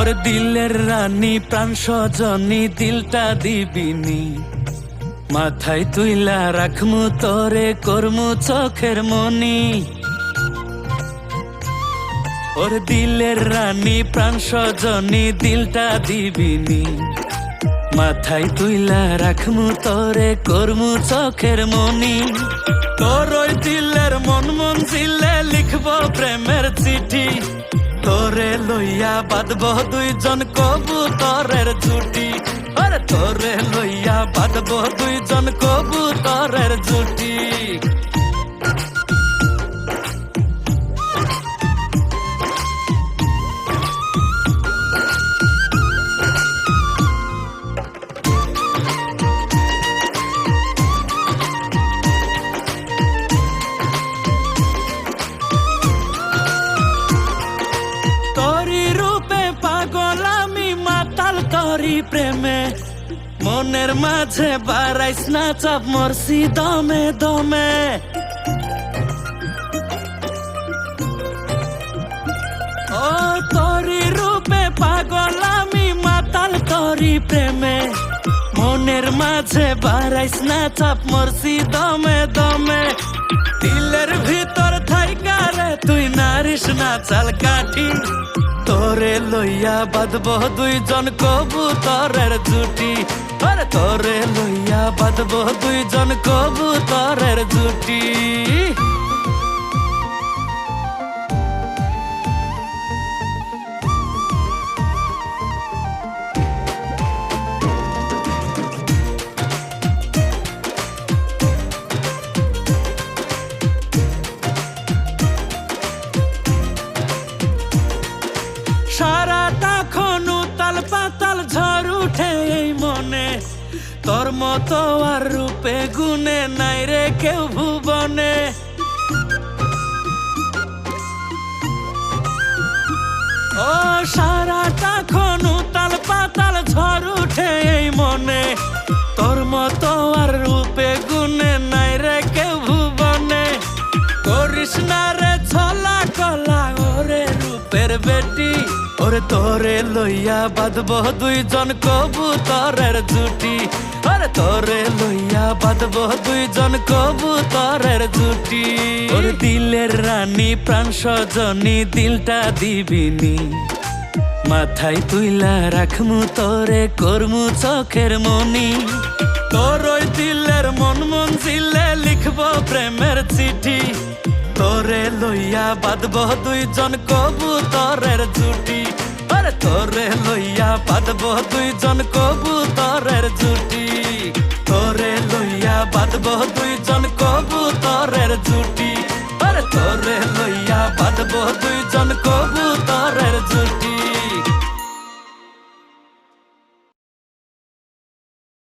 ওর দিলের রানী প্রাণ সজনী দিলটা দিবিনি, মাথায় তুইলা রাখমু তোরে করমু চোখের মনি। ওর দিলের রানী প্রাণ সজনী দিলটা দিবিনি, মাথায় তুইলা রাখমু তোরে করমু চোখের মনি। তোর ওই দিলের মন মঞ্জিলে লিখব প্রেমের চিঠি, তোরে লইয়া বাঁধব দুইজন কবুতরের জুটি। আরে তোরে লইয়া বাঁধব দুইজন কবুতরের জুটি। তোরি প্রেমে মনের মাঝে বাড়াইস না চাপ, মরছি দমে দমে। ও তোরি রূপে পাগল আমি মাতাল তোরি প্রেমে, মনের মাঝে বাড়াইস না চাপ, মরছি দমে দমে। দিলের ভিতর থাইকা রে তুই নারিস না চাল কাঠি, তোরে লইয়া বাঁধব দুইজন কবুতরের জুটি। আরে তোরে লইয়া বাঁধব দুইজন কবুতরের জুটি। সারাটা খন উতাল পাতাল ঝড় উঠে এই মনে, তোর মতো আর রূপে গুণে নাই রে কেউ ভুবনে। ও সারাটা খন উতাল পাতাল ঝড় উঠে এই মনে, তোর মতো আর রূপে গুণে নাই রে কেউ ভুবনে। করিস না রে ছলা কলা ওরে রূপের বেটি, ওরে তোরে লইয়া বাঁধব দুইজন কবুতরের জুটি। আরে তোরে লইয়া বাঁধব দুইজন কবুতরের জুটি। ওর দিলের রানী প্রাণ সজনী দিলটা দিবিনি, মাথায় তুইলা রাখমু তোরে করমু চোখের মনি। তোর ওই দিলের মন মঞ্জিলে লিখব প্রেমের চিঠি, তোরে লইয়া বাঁধব দুইজন কবুতরের জুটি। আরে তোরে লইয়া বাঁধব দুইজন কবুতরের জুটি, তোরে লইয়া বাঁধব দুইজন কবুতরের জুটি। আরে তোরে